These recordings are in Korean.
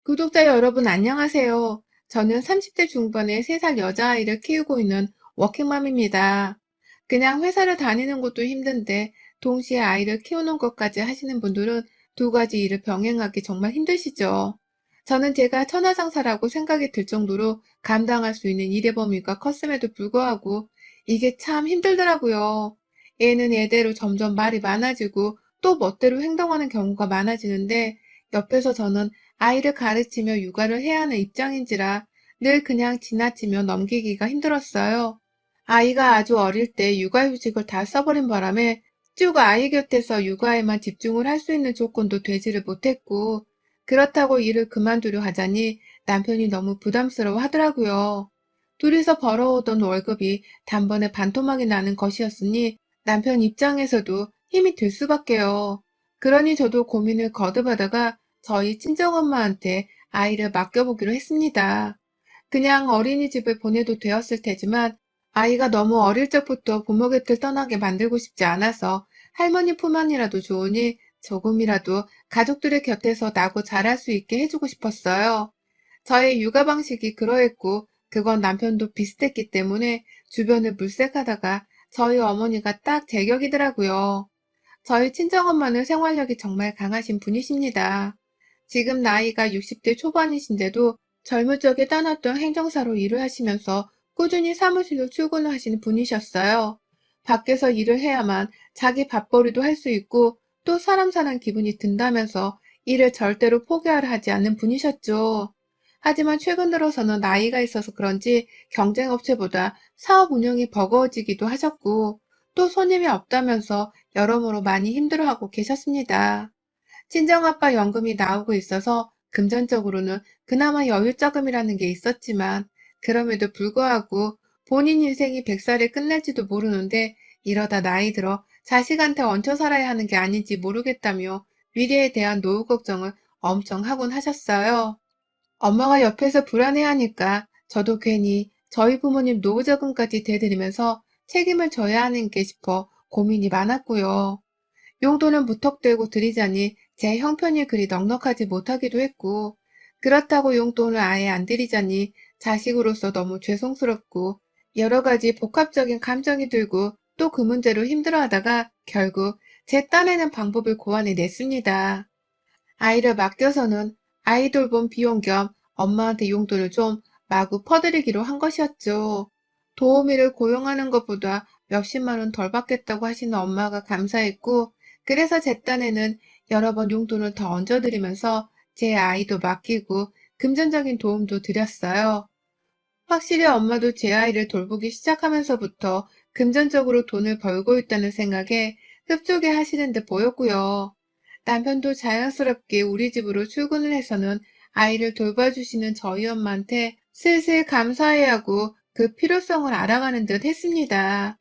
구독자 여러분 안녕하세요. 저는 30대 중반의 3살 여자아이를 키우고 있는 워킹맘입니다. 그냥 회사를 다니는 것도 힘든데 동시에 아이를 키우는 것까지 하시는 분들은 두 가지 일을 병행하기 정말 힘드시죠. 저는 제가 천하장사라고 생각이 들 정도로 감당할 수 있는 일의 범위가 컸음에도 불구하고 이게 참 힘들더라고요. 얘는 얘대로 점점 말이 많아지고 또 멋대로 행동하는 경우가 많아지는데 옆에서 저는 아이를 가르치며 육아를 해야 하는 입장인지라 늘 그냥 지나치며 넘기기가 힘들었어요. 아이가 아주 어릴 때 육아휴직을 다 써버린 바람에 쭉 아이 곁에서 육아에만 집중을 할 수 있는 조건도 되지를 못했고, 그렇다고 일을 그만두려 하자니 남편이 너무 부담스러워 하더라고요. 둘이서 벌어오던 월급이 단번에 반토막이 나는 것이었으니 남편 입장에서도 힘이 들 수밖에요. 그러니 저도 고민을 거듭하다가 저희 친정엄마한테 아이를 맡겨보기로 했습니다. 그냥 어린이집을 보내도 되었을 테지만 아이가 너무 어릴 적부터 부모 곁을 떠나게 만들고 싶지 않아서 할머니 품 안이라도 좋으니 조금이라도 가족들의 곁에서 나고 자랄 수 있게 해주고 싶었어요. 저의 육아 방식이 그러했고 그건 남편도 비슷했기 때문에 주변을 물색하다가 저희 어머니가 딱 제격이더라고요. 저희 친정엄마는 생활력이 정말 강하신 분이십니다. 지금 나이가 60대 초반이신데도 젊을 적에 떠났던 행정사로 일을 하시면서 꾸준히 사무실로 출근을 하시는 분이셨어요. 밖에서 일을 해야만 자기 밥벌이도 할 수 있고 또 사람 사는 기분이 든다면서 일을 절대로 포기하려 하지 않는 분이셨죠. 하지만 최근 들어서는 나이가 있어서 그런지 경쟁업체보다 사업 운영이 버거워지기도 하셨고 또 손님이 없다면서 여러모로 많이 힘들어하고 계셨습니다. 친정아빠 연금이 나오고 있어서 금전적으로는 그나마 여유자금이라는 게 있었지만 그럼에도 불구하고 본인 인생이 100살에 끝날지도 모르는데 이러다 나이 들어 자식한테 얹혀 살아야 하는 게 아닌지 모르겠다며 미래에 대한 노후 걱정을 엄청 하곤 하셨어요. 엄마가 옆에서 불안해하니까 저도 괜히 저희 부모님 노후자금까지 대드리면서 책임을 져야 하는 게 싶어 고민이 많았고요. 용돈은 무턱대고 드리자니 제 형편이 그리 넉넉하지 못하기도 했고, 그렇다고 용돈을 아예 안 드리자니 자식으로서 너무 죄송스럽고, 여러 가지 복합적인 감정이 들고 또 그 문제로 힘들어하다가 결국 제 딴에는 방법을 고안해 냈습니다. 아이를 맡겨서는 아이 돌봄 비용 겸 엄마한테 용돈을 좀 마구 퍼드리기로 한 것이었죠. 도우미를 고용하는 것보다 몇십만 원 덜 받겠다고 하시는 엄마가 감사했고, 그래서 제 딴에는 여러 번 용돈을 더 얹어드리면서 제 아이도 맡기고 금전적인 도움도 드렸어요. 확실히 엄마도 제 아이를 돌보기 시작하면서부터 금전적으로 돈을 벌고 있다는 생각에 흡족해 하시는 듯 보였고요. 남편도 자연스럽게 우리 집으로 출근을 해서는 아이를 돌봐주시는 저희 엄마한테 슬슬 감사해야 하고 그 필요성을 알아가는 듯 했습니다.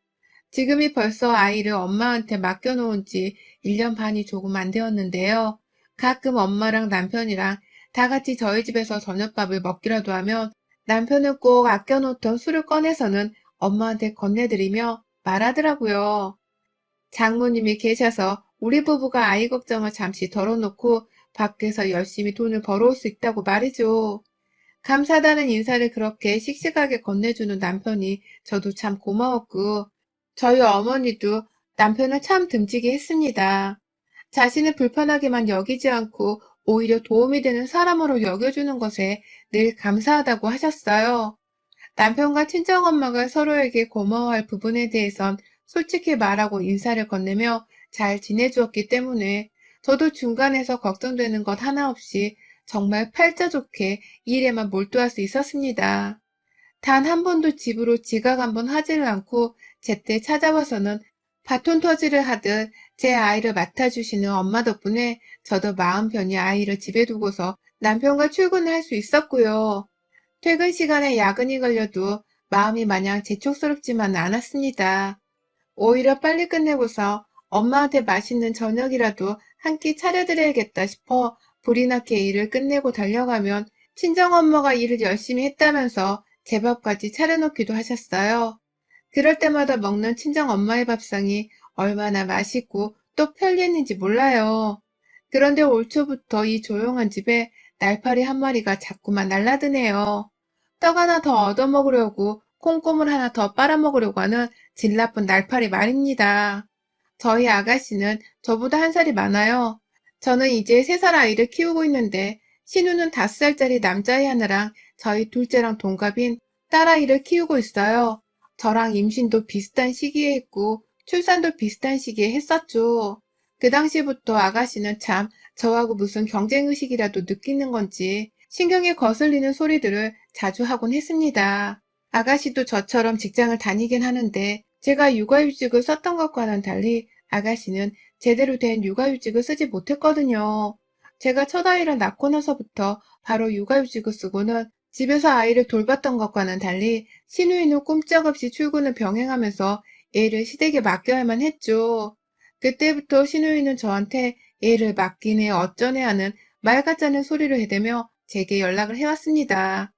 지금이 벌써 아이를 엄마한테 맡겨놓은 지 1년 반이 조금 안 되었는데요. 가끔 엄마랑 남편이랑 다 같이 저희 집에서 저녁밥을 먹기라도 하면 남편은 꼭 아껴놓던 술을 꺼내서는 엄마한테 건네드리며 말하더라고요. 장모님이 계셔서 우리 부부가 아이 걱정을 잠시 덜어놓고 밖에서 열심히 돈을 벌어올 수 있다고 말이죠. 감사하다는 인사를 그렇게 씩씩하게 건네주는 남편이 저도 참 고마웠고, 저희 어머니도 남편을 참 듬직이 했습니다. 자신을 불편하게만 여기지 않고 오히려 도움이 되는 사람으로 여겨주는 것에 늘 감사하다고 하셨어요. 남편과 친정엄마가 서로에게 고마워할 부분에 대해선 솔직히 말하고 인사를 건네며 잘 지내주었기 때문에 저도 중간에서 걱정되는 것 하나 없이 정말 팔자 좋게 일에만 몰두할 수 있었습니다. 단 한 번도 집으로 지각 한번 하지를 않고 제때 찾아와서는 바톤 터지를 하듯 제 아이를 맡아주시는 엄마 덕분에 저도 마음 편히 아이를 집에 두고서 남편과 출근을 할 수 있었고요. 퇴근 시간에 야근이 걸려도 마음이 마냥 재촉스럽지만 않았습니다. 오히려 빨리 끝내고서 엄마한테 맛있는 저녁이라도 한 끼 차려드려야겠다 싶어 불이 나게 일을 끝내고 달려가면 친정엄마가 일을 열심히 했다면서 제 밥까지 차려놓기도 하셨어요. 그럴 때마다 먹는 친정엄마의 밥상이 얼마나 맛있고 또 편리했는지 몰라요. 그런데 올 초부터 이 조용한 집에 날파리 한 마리가 자꾸만 날라드네요. 떡 하나 더 얻어먹으려고 콩고물 하나 더 빨아먹으려고 하는 질 나쁜 날파리 말입니다. 저희 아가씨는 저보다 한 살이 많아요. 저는 이제 3살 아이를 키우고 있는데 신우는 5살짜리 남자아이 하나랑 저희 둘째랑 동갑인 딸아이를 키우고 있어요. 저랑 임신도 비슷한 시기에 했고 출산도 비슷한 시기에 했었죠. 그 당시부터 아가씨는 참 저하고 무슨 경쟁의식이라도 느끼는 건지 신경에 거슬리는 소리들을 자주 하곤 했습니다. 아가씨도 저처럼 직장을 다니긴 하는데 제가 육아휴직을 썼던 것과는 달리 아가씨는 제대로 된 육아휴직을 쓰지 못했거든요. 제가 첫 아이를 낳고 나서부터 바로 육아휴직을 쓰고는 집에서 아이를 돌봤던 것과는 달리 신우이는 꼼짝없이 출근을 병행하면서 애를 시댁에 맡겨야만 했죠. 그때부터 신우이는 저한테 애를 맡기네 어쩌네 하는 말 같자는 소리를 해대며 제게 연락을 해왔습니다.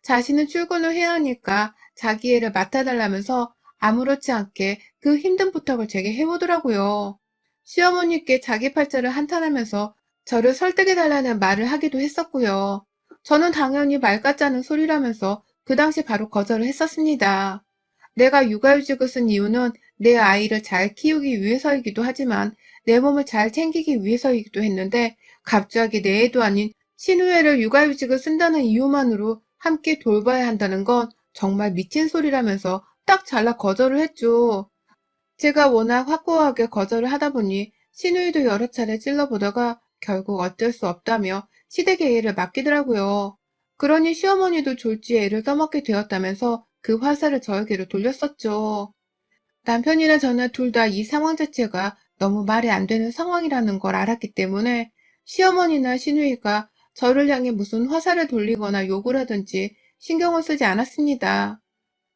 자신은 출근을 해야 하니까 자기 애를 맡아달라면서 아무렇지 않게 그 힘든 부탁을 제게 해오더라고요. 시어머니께 자기 팔자를 한탄하면서 저를 설득해달라는 말을 하기도 했었고요. 저는 당연히 말 같자는 소리라면서 그 당시 바로 거절을 했었습니다. 내가 육아휴직을 쓴 이유는 내 아이를 잘 키우기 위해서이기도 하지만 내 몸을 잘 챙기기 위해서이기도 했는데 갑자기 내 애도 아닌 신우애를 육아휴직을 쓴다는 이유만으로 함께 돌봐야 한다는 건 정말 미친 소리라면서 딱 잘라 거절을 했죠. 제가 워낙 확고하게 거절을 하다 보니 신우이도 여러 차례 찔러보다가 결국 어쩔 수 없다며 시댁에 애를 맡기더라고요. 그러니 시어머니도 졸지에 애를 떠맡게 되었다면서 그 화살을 저에게로 돌렸었죠. 남편이나 저는 둘 다 이 상황 자체가 너무 말이 안 되는 상황이라는 걸 알았기 때문에 시어머니나 시누이가 저를 향해 무슨 화살을 돌리거나 욕을 하든지 신경을 쓰지 않았습니다.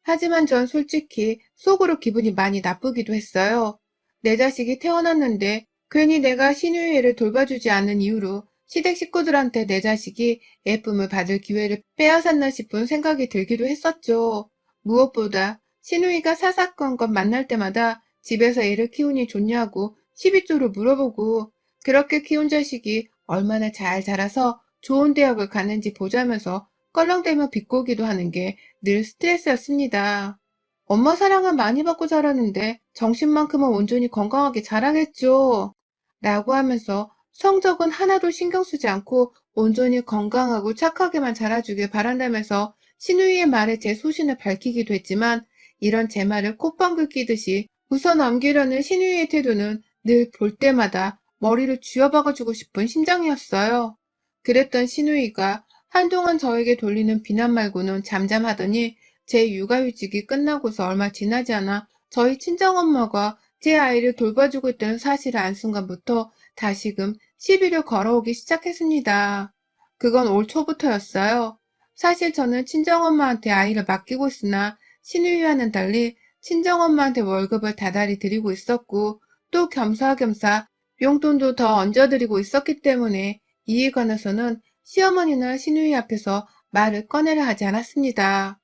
하지만 전 솔직히 속으로 기분이 많이 나쁘기도 했어요. 내 자식이 태어났는데 괜히 내가 시누이 애를 돌봐주지 않는 이유로 시댁 식구들한테 내 자식이 예쁨을 받을 기회를 빼앗았나 싶은 생각이 들기도 했었죠. 무엇보다 시누이가 사사건건 만날 때마다 집에서 애를 키우니 좋냐고 시비조로 물어보고 그렇게 키운 자식이 얼마나 잘 자라서 좋은 대학을 가는지 보자면서 껄렁대며 비꼬기도 하는 게 늘 스트레스였습니다. 엄마 사랑은 많이 받고 자라는데 정신만큼은 온전히 건강하게 자라겠죠. 라고 하면서 성적은 하나도 신경 쓰지 않고 온전히 건강하고 착하게만 자라주길 바란다면서 신우이의 말에 제 소신을 밝히기도 했지만 이런 제 말을 콧방귀 끼듯이 웃어 넘기려는 신우이의 태도는 늘 볼 때마다 머리를 쥐어박아주고 싶은 심정이었어요. 그랬던 신우이가 한동안 저에게 돌리는 비난 말고는 잠잠하더니 제 육아휴직이 끝나고서 얼마 지나지 않아 저희 친정엄마가 제 아이를 돌봐주고 있다는 사실을 안 순간부터 다시금 시비를 걸어오기 시작했습니다. 그건 올 초부터였어요. 사실 저는 친정엄마한테 아이를 맡기고 있으나 신우이와는 달리 친정엄마한테 월급을 다달이 드리고 있었고 또 겸사겸사 용돈도 더 얹어드리고 있었기 때문에 이에 관해서는 시어머니나 시누이 앞에서 말을 꺼내려 하지 않았습니다.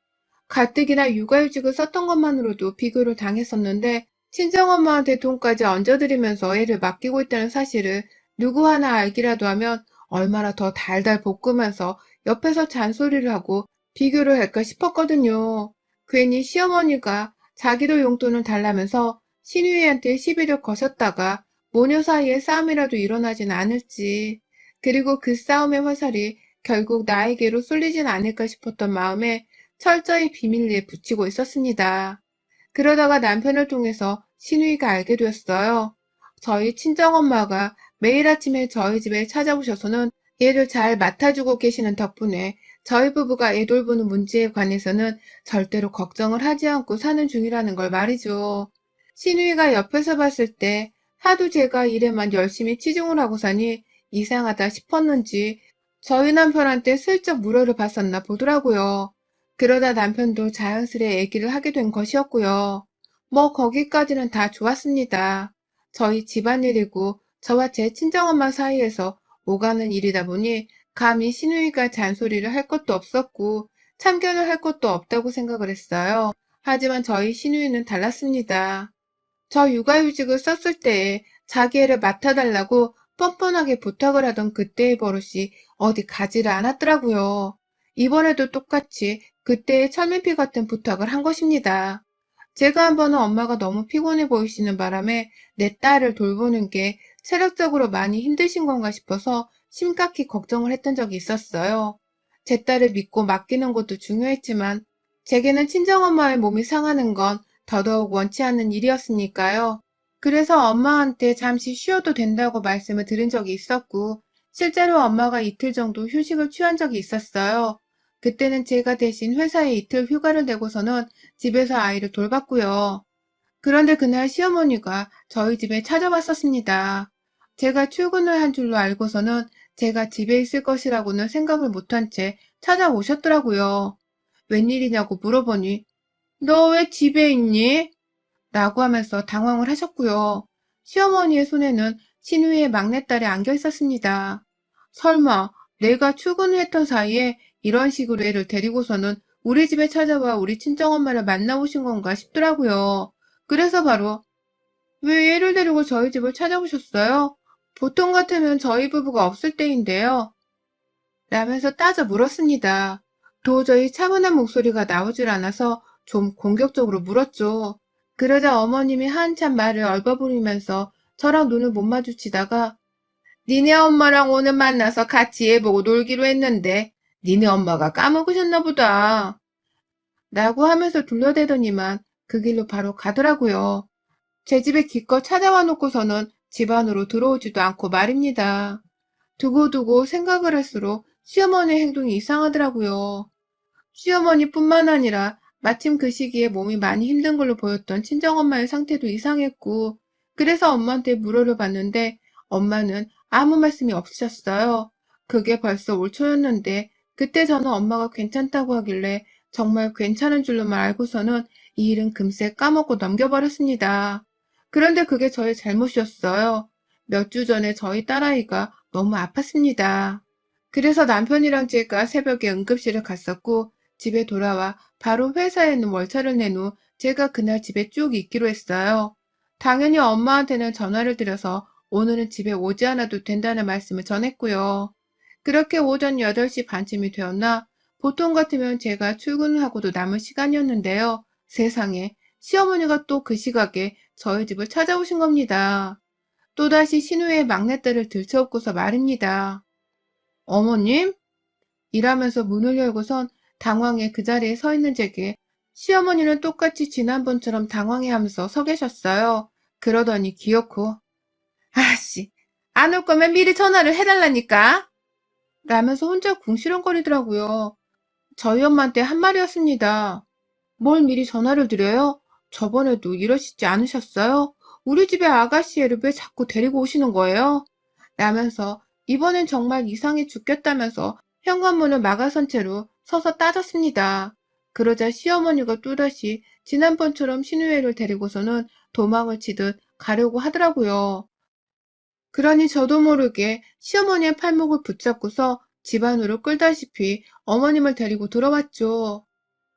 가뜩이나 육아휴직을 썼던 것만으로도 비교를 당했었는데 친정엄마한테 돈까지 얹어드리면서 애를 맡기고 있다는 사실을 누구 하나 알기라도 하면 얼마나 더 달달 볶으면서 옆에서 잔소리를 하고 비교를 할까 싶었거든요. 괜히 시어머니가 자기도 용돈을 달라면서 시누이한테 시비를 거셨다가 모녀 사이에 싸움이라도 일어나진 않을지 그리고 그 싸움의 화살이 결국 나에게로 쏠리진 않을까 싶었던 마음에 철저히 비밀리에 붙이고 있었습니다. 그러다가 남편을 통해서 신우이가 알게 되었어요. 저희 친정엄마가 매일 아침에 저희 집에 찾아오셔서는 얘를 잘 맡아주고 계시는 덕분에 저희 부부가 애 돌보는 문제에 관해서는 절대로 걱정을 하지 않고 사는 중이라는 걸 말이죠. 신우이가 옆에서 봤을 때 하도 제가 일에만 열심히 치중을 하고 사니 이상하다 싶었는지 저희 남편한테 슬쩍 물어를 봤었나 보더라고요. 그러다 남편도 자연스레 얘기를 하게 된 것이었고요. 뭐 거기까지는 다 좋았습니다. 저희 집안일이고 저와 제 친정엄마 사이에서 오가는 일이다 보니 감히 시누이가 잔소리를 할 것도 없었고 참견을 할 것도 없다고 생각을 했어요. 하지만 저희 시누이는 달랐습니다. 저 육아휴직을 썼을 때에 자기 애를 맡아달라고 뻔뻔하게 부탁을 하던 그때의 버릇이 어디 가지를 않았더라고요. 이번에도 똑같이 그때의 철면피 같은 부탁을 한 것입니다. 제가 한 번은 엄마가 너무 피곤해 보이시는 바람에 내 딸을 돌보는 게 체력적으로 많이 힘드신 건가 싶어서 심각히 걱정을 했던 적이 있었어요. 제 딸을 믿고 맡기는 것도 중요했지만 제게는 친정엄마의 몸이 상하는 건 더더욱 원치 않는 일이었으니까요. 그래서 엄마한테 잠시 쉬어도 된다고 말씀을 드린 적이 있었고, 실제로 엄마가 이틀 정도 휴식을 취한 적이 있었어요. 그때는 제가 대신 회사에 이틀 휴가를 내고서는 집에서 아이를 돌봤고요. 그런데 그날 시어머니가 저희 집에 찾아왔었습니다. 제가 출근을 한 줄로 알고서는 제가 집에 있을 것이라고는 생각을 못한 채 찾아오셨더라고요. 웬일이냐고 물어보니, 너 왜 집에 있니? 라고 하면서 당황을 하셨고요. 시어머니의 손에는 신우이의 막내딸이 안겨 있었습니다. 설마 내가 출근을 했던 사이에 이런 식으로 애를 데리고서는 우리 집에 찾아와 우리 친정엄마를 만나오신 건가 싶더라고요. 그래서 바로 왜 애를 데리고 저희 집을 찾아오셨어요? 보통 같으면 저희 부부가 없을 때인데요. 라면서 따져 물었습니다. 도저히 차분한 목소리가 나오질 않아서 좀 공격적으로 물었죠. 그러자 어머님이 한참 말을 얼버무리면서 저랑 눈을 못 마주치다가 니네 엄마랑 오늘 만나서 같이 애 보고 놀기로 했는데 니네 엄마가 까먹으셨나 보다. 라고 하면서 둘러대더니만 그 길로 바로 가더라고요. 제 집에 기껏 찾아와 놓고서는 집 안으로 들어오지도 않고 말입니다. 두고두고 생각을 할수록 시어머니의 행동이 이상하더라고요. 시어머니뿐만 아니라 마침 그 시기에 몸이 많이 힘든 걸로 보였던 친정엄마의 상태도 이상했고, 그래서 엄마한테 물어를 봤는데 엄마는 아무 말씀이 없으셨어요. 그게 벌써 올 초였는데 그때 저는 엄마가 괜찮다고 하길래 정말 괜찮은 줄로만 알고서는 이 일은 금세 까먹고 넘겨버렸습니다. 그런데 그게 저의 잘못이었어요. 몇 주 전에 저희 딸아이가 너무 아팠습니다. 그래서 남편이랑 제가 새벽에 응급실을 갔었고 집에 돌아와 바로 회사에 있는 월차를 낸 후 제가 그날 집에 쭉 있기로 했어요. 당연히 엄마한테는 전화를 드려서 오늘은 집에 오지 않아도 된다는 말씀을 전했고요. 그렇게 오전 8시 반쯤이 되었나 보통 같으면 제가 출근을 하고도 남은 시간이었는데요. 세상에 시어머니가 또 그 시각에 저희 집을 찾아오신 겁니다. 또다시 신우의 막내딸을 들쳐업고서 말입니다. 어머님? 이라면서 문을 열고선 당황해 그 자리에 서 있는 제게 시어머니는 똑같이 지난번처럼 당황해하면서 서 계셨어요. 그러더니 귀엽고 아씨 안 올 거면 미리 전화를 해달라니까 라면서 혼자 궁시렁거리더라고요. 저희 엄마한테 한 말이었습니다. 뭘 미리 전화를 드려요? 저번에도 이러시지 않으셨어요? 우리 집에 아가씨 애를 왜 자꾸 데리고 오시는 거예요? 라면서 이번엔 정말 이상해 죽겠다면서 현관문을 막아선 채로 서서 따졌습니다. 그러자 시어머니가 또다시 지난번처럼 신우애를 데리고서는 도망을 치듯 가려고 하더라고요. 그러니 저도 모르게 시어머니의 팔목을 붙잡고서 집 안으로 끌다시피 어머님을 데리고 들어왔죠.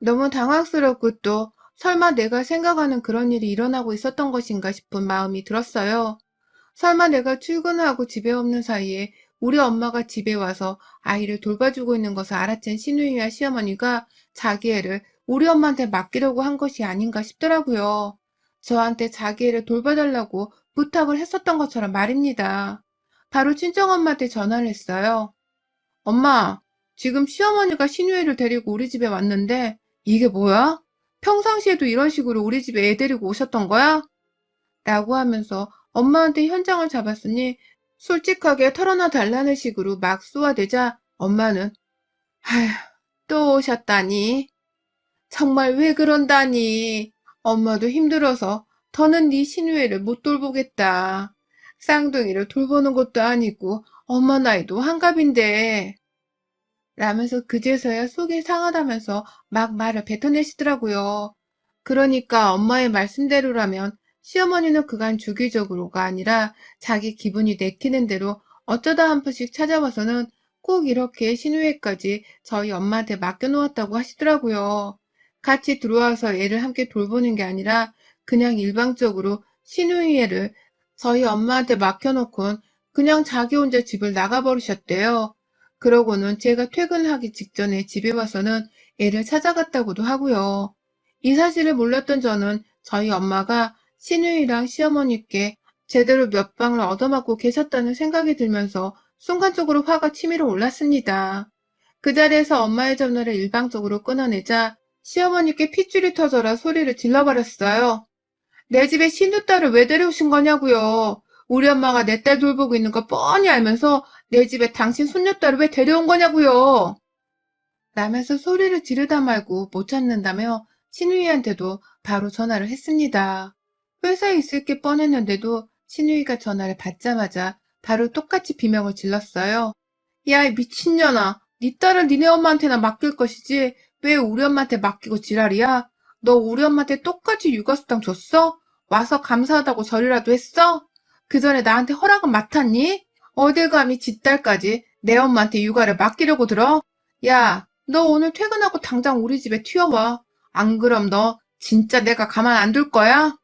너무 당황스럽고 또 설마 내가 생각하는 그런 일이 일어나고 있었던 것인가 싶은 마음이 들었어요. 설마 내가 출근하고 집에 없는 사이에 우리 엄마가 집에 와서 아이를 돌봐주고 있는 것을 알아챈 시누이와 시어머니가 자기 애를 우리 엄마한테 맡기려고 한 것이 아닌가 싶더라고요. 저한테 자기 애를 돌봐달라고 부탁을 했었던 것처럼 말입니다. 바로 친정엄마한테 전화를 했어요. 엄마, 지금 시어머니가 시누이를 데리고 우리 집에 왔는데 이게 뭐야? 평상시에도 이런 식으로 우리 집에 애 데리고 오셨던 거야? 라고 하면서 엄마한테 현장을 잡았으니 솔직하게 털어놔 달라는 식으로 막 쏘아대자 엄마는 아휴 또 오셨다니 정말 왜 그런다니 엄마도 힘들어서 더는 네 시누이를 못 돌보겠다 쌍둥이를 돌보는 것도 아니고 엄마 나이도 한갑인데 라면서 그제서야 속이 상하다면서 막 말을 뱉어내시더라고요. 그러니까 엄마의 말씀대로라면 시어머니는 그간 주기적으로가 아니라 자기 기분이 내키는 대로 어쩌다 한 번씩 찾아와서는 꼭 이렇게 신우회까지 저희 엄마한테 맡겨놓았다고 하시더라고요. 같이 들어와서 애를 함께 돌보는 게 아니라 그냥 일방적으로 신우이애를 저희 엄마한테 맡겨놓곤 그냥 자기 혼자 집을 나가버리셨대요. 그러고는 제가 퇴근하기 직전에 집에 와서는 애를 찾아갔다고도 하고요. 이 사실을 몰랐던 저는 저희 엄마가 시누이랑 시어머니께 제대로 몇 방을 얻어맞고 계셨다는 생각이 들면서 순간적으로 화가 치밀어 올랐습니다. 그 자리에서 엄마의 전화를 일방적으로 끊어내자 시어머니께 핏줄이 터져라 소리를 질러버렸어요. 내 집에 시누딸을 왜 데려오신 거냐고요. 우리 엄마가 내 딸 돌보고 있는 거 뻔히 알면서 내 집에 당신 손녀딸을 왜 데려온 거냐고요. 라면서 소리를 지르다 말고 못 찾는다며 신우이한테도 바로 전화를 했습니다. 회사에 있을 게 뻔했는데도 신우이가 전화를 받자마자 바로 똑같이 비명을 질렀어요. 야, 이 미친년아. 네 딸을 니네 엄마한테나 맡길 것이지 왜 우리 엄마한테 맡기고 지랄이야? 너 우리 엄마한테 똑같이 육아수당 줬어? 와서 감사하다고 절이라도 했어? 그 전에 나한테 허락은 맡았니? 어딜 감히 지 딸까지 내 엄마한테 육아를 맡기려고 들어? 야, 너 오늘 퇴근하고 당장 우리 집에 튀어와. 안 그럼 너 진짜 내가 가만 안 둘 거야?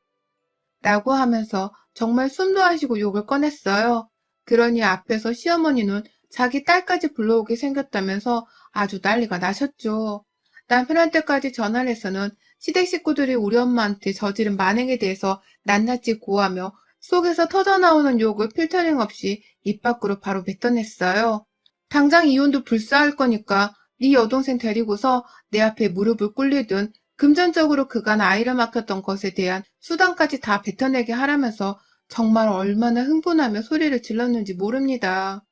라고 하면서 정말 숨도 안 쉬고 욕을 꺼냈어요. 그러니 앞에서 시어머니는 자기 딸까지 불러오게 생겼다면서 아주 난리가 나셨죠. 남편한테까지 전화를 해서는 시댁 식구들이 우리 엄마한테 저지른 만행에 대해서 낱낱이 고하며 속에서 터져나오는 욕을 필터링 없이 입 밖으로 바로 뱉어냈어요. 당장 이혼도 불사할 거니까 네 여동생 데리고서 내 앞에 무릎을 꿇리든 금전적으로 그간 아이를 맡겼던 것에 대한 수당까지 다 뱉어내게 하라면서 정말 얼마나 흥분하며 소리를 질렀는지 모릅니다.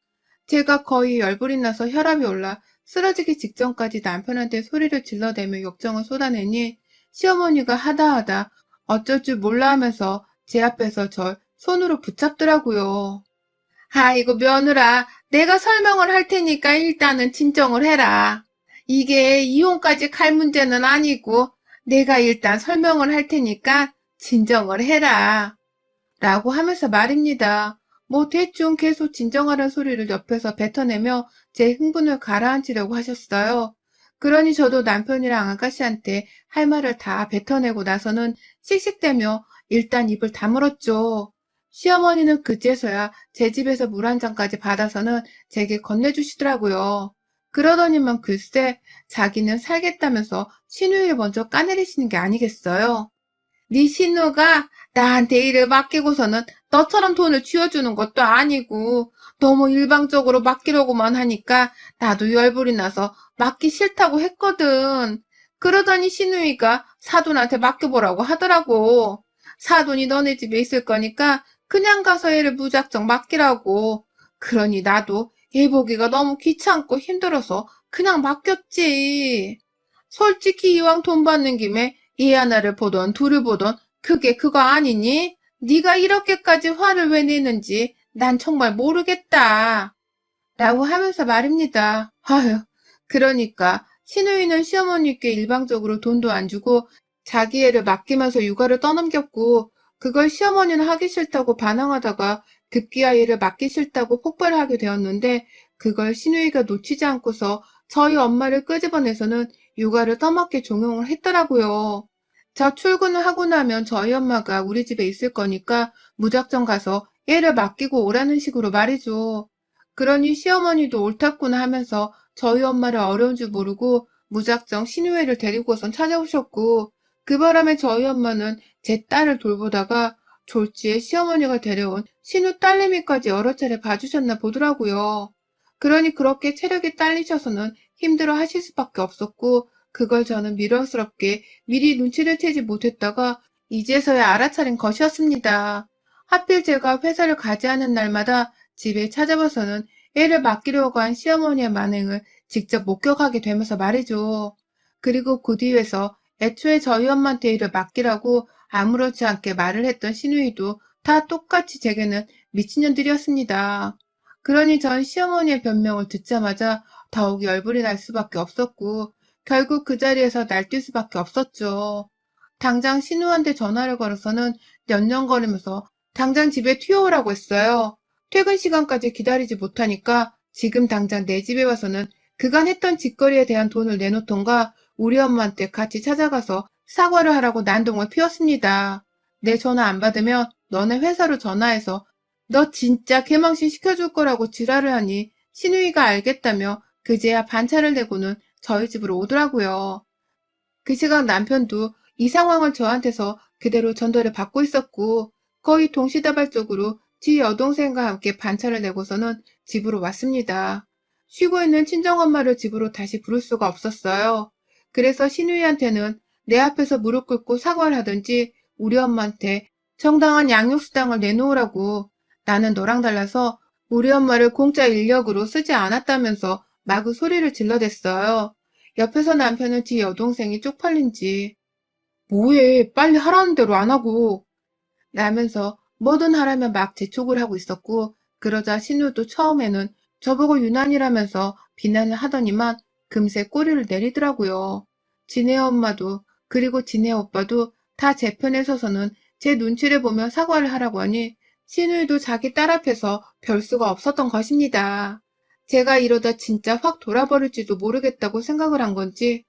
제가 거의 열불이 나서 혈압이 올라 쓰러지기 직전까지 남편한테 소리를 질러대며 역정을 쏟아내니 시어머니가 하다하다 어쩔 줄 몰라 하면서 제 앞에서 절 손으로 붙잡더라고요. 아이고, 며느라, 내가 설명을 할 테니까 일단은 진정을 해라. 이게 이혼까지 갈 문제는 아니고, 내가 일단 설명을 할 테니까 진정을 해라. 라고 하면서 말입니다. 뭐 대충 계속 진정하라는 소리를 옆에서 뱉어내며 제 흥분을 가라앉히려고 하셨어요. 그러니 저도 남편이랑 아가씨한테 할 말을 다 뱉어내고 나서는 씩씩대며 일단 입을 다물었죠. 시어머니는 그제서야 제 집에서 물 한 잔까지 받아서는 제게 건네주시더라고요. 그러더니만 글쎄 자기는 살겠다면서 시누이를 먼저 까내리시는 게 아니겠어요. 네 신우가 나한테 일을 맡기고서는 너처럼 돈을 쥐어주는 것도 아니고 너무 일방적으로 맡기려고만 하니까 나도 열불이 나서 맡기 싫다고 했거든. 그러더니 신우이가 사돈한테 맡겨보라고 하더라고. 사돈이 너네 집에 있을 거니까 그냥 가서 애를 무작정 맡기라고. 그러니 나도 애 보기가 너무 귀찮고 힘들어서 그냥 맡겼지. 솔직히 이왕 돈 받는 김에 애 하나를 보던 둘을 보던 그게 그거 아니니? 네가 이렇게까지 화를 왜 내는지 난 정말 모르겠다. 라고 하면서 말입니다. 아휴, 그러니까 시누이는 시어머니께 일방적으로 돈도 안 주고 자기 애를 맡기면서 육아를 떠넘겼고 그걸 시어머니는 하기 싫다고 반항하다가 급기야 애를 맡기 싫다고 폭발을 하게 되었는데 그걸 시누이가 놓치지 않고서 저희 엄마를 끄집어내서는 육아를 떠맡게 종용을 했더라고요. 저 출근을 하고 나면 저희 엄마가 우리 집에 있을 거니까 무작정 가서 애를 맡기고 오라는 식으로 말이죠. 그러니 시어머니도 옳았구나 하면서 저희 엄마를 어려운 줄 모르고 무작정 시누이를 데리고선 찾아오셨고 그 바람에 저희 엄마는 제 딸을 돌보다가 졸지에 시어머니가 데려온 시누 딸내미까지 여러 차례 봐주셨나 보더라고요. 그러니 그렇게 체력이 딸리셔서는 힘들어 하실 수밖에 없었고 그걸 저는 미련스럽게 미리 눈치를 채지 못했다가 이제서야 알아차린 것이었습니다. 하필 제가 회사를 가지 않은 날마다 집에 찾아와서는 애를 맡기려고 한 시어머니의 만행을 직접 목격하게 되면서 말이죠. 그리고 그 뒤에서 애초에 저희 엄마한테 일을 맡기라고 아무렇지 않게 말을 했던 시누이도 다 똑같이 제게는 미친년들이었습니다. 그러니 전 시어머니의 변명을 듣자마자 더욱 열불이 날 수밖에 없었고 결국 그 자리에서 날뛸 수밖에 없었죠. 당장 신우한테 전화를 걸어서는 연연거리면서 당장 집에 튀어오라고 했어요. 퇴근 시간까지 기다리지 못하니까 지금 당장 내 집에 와서는 그간 했던 짓거리에 대한 돈을 내놓던가 우리 엄마한테 같이 찾아가서 사과를 하라고 난동을 피웠습니다. 내 전화 안 받으면 너네 회사로 전화해서 너 진짜 개망신 시켜줄 거라고 지랄을 하니 신우이가 알겠다며 그제야 반차를 내고는 저희 집으로 오더라고요. 그 시각 남편도 이 상황을 저한테서 그대로 전달을 받고 있었고 거의 동시다발적으로 지 여동생과 함께 반차를 내고서는 집으로 왔습니다. 쉬고 있는 친정엄마를 집으로 다시 부를 수가 없었어요. 그래서 신우이한테는 내 앞에서 무릎 꿇고 사과를 하든지 우리 엄마한테 정당한 양육수당을 내놓으라고 나는 너랑 달라서 우리 엄마를 공짜 인력으로 쓰지 않았다면서 마구 소리를 질러댔어요. 옆에서 남편은 지 여동생이 쪽팔린지 뭐해 빨리 하라는 대로 안 하고 라면서 뭐든 하라면 막 재촉을 하고 있었고 그러자 신우도 처음에는 저보고 유난이라면서 비난을 하더니만 금세 꼬리를 내리더라고요. 지네 엄마도 그리고 지네 오빠도 다 제 편에 서서는 제 눈치를 보며 사과를 하라고 하니 신우이도 자기 딸 앞에서 별 수가 없었던 것입니다. 제가 이러다 진짜 확 돌아버릴지도 모르겠다고 생각을 한 건지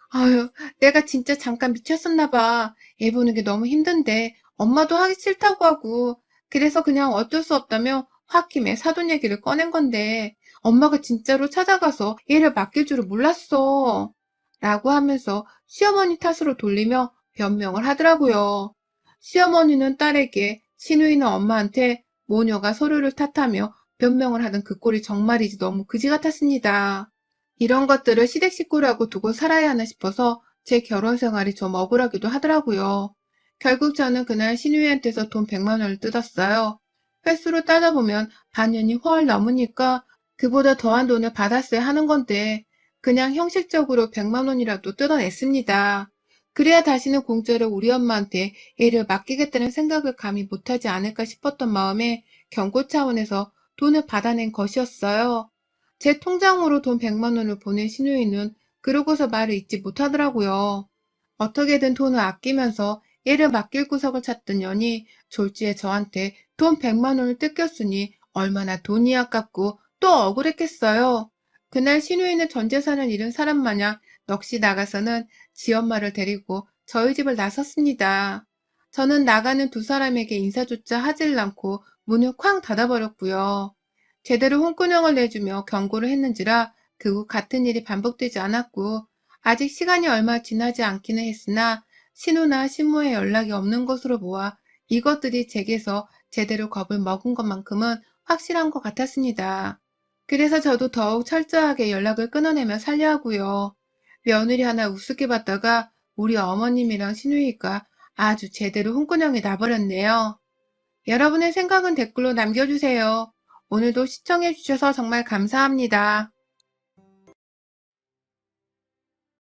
아유, 내가 진짜 잠깐 미쳤었나 봐. 애 보는 게 너무 힘든데 엄마도 하기 싫다고 하고 그래서 그냥 어쩔 수 없다며 홧김에 사돈 얘기를 꺼낸 건데 엄마가 진짜로 찾아가서 얘를 맡길 줄은 몰랐어. 라고 하면서 시어머니 탓으로 돌리며 변명을 하더라고요. 시어머니는 딸에게 시누이는 엄마한테 모녀가 서로를 탓하며 변명을 하던 그 꼴이 정말이지 너무 그지 같았습니다. 이런 것들을 시댁 식구라고 두고 살아야 하나 싶어서 제 결혼 생활이 좀 억울하기도 하더라고요. 결국 저는 그날 신우이한테서 돈 100만 원을 뜯었어요. 횟수로 따져보면 반년이 훨 넘으니까 그보다 더한 돈을 받았어야 하는 건데 그냥 형식적으로 100만 원이라도 뜯어냈습니다. 그래야 다시는 공짜로 우리 엄마한테 애를 맡기겠다는 생각을 감히 못하지 않을까 싶었던 마음에 경고 차원에서 돈을 받아낸 것이었어요. 제 통장으로 돈 100만 원을 보낸 신우이는 그러고서 말을 잇지 못하더라고요. 어떻게든 돈을 아끼면서 얘를 맡길 구석을 찾던 년이 졸지에 저한테 돈 100만 원을 뜯겼으니 얼마나 돈이 아깝고 또 억울했겠어요. 그날 신우이는 전 재산을 잃은 사람 마냥 넋이 나가서는 지 엄마를 데리고 저희 집을 나섰습니다. 저는 나가는 두 사람에게 인사조차 하질 않고 문을 쾅 닫아버렸고요. 제대로 홍군형을 내주며 경고를 했는지라 그 후 같은 일이 반복되지 않았고 아직 시간이 얼마 지나지 않기는 했으나 신우나 신모의 연락이 없는 것으로 보아 이것들이 제게서 제대로 겁을 먹은 것만큼은 확실한 것 같았습니다. 그래서 저도 더욱 철저하게 연락을 끊어내며 살려 하고요. 며느리 하나 우습게 봤다가 우리 어머님이랑 신우이가 아주 제대로 홍군형이 나버렸네요. 여러분의 생각은 댓글로 남겨주세요. 오늘도 시청해주셔서 정말 감사합니다.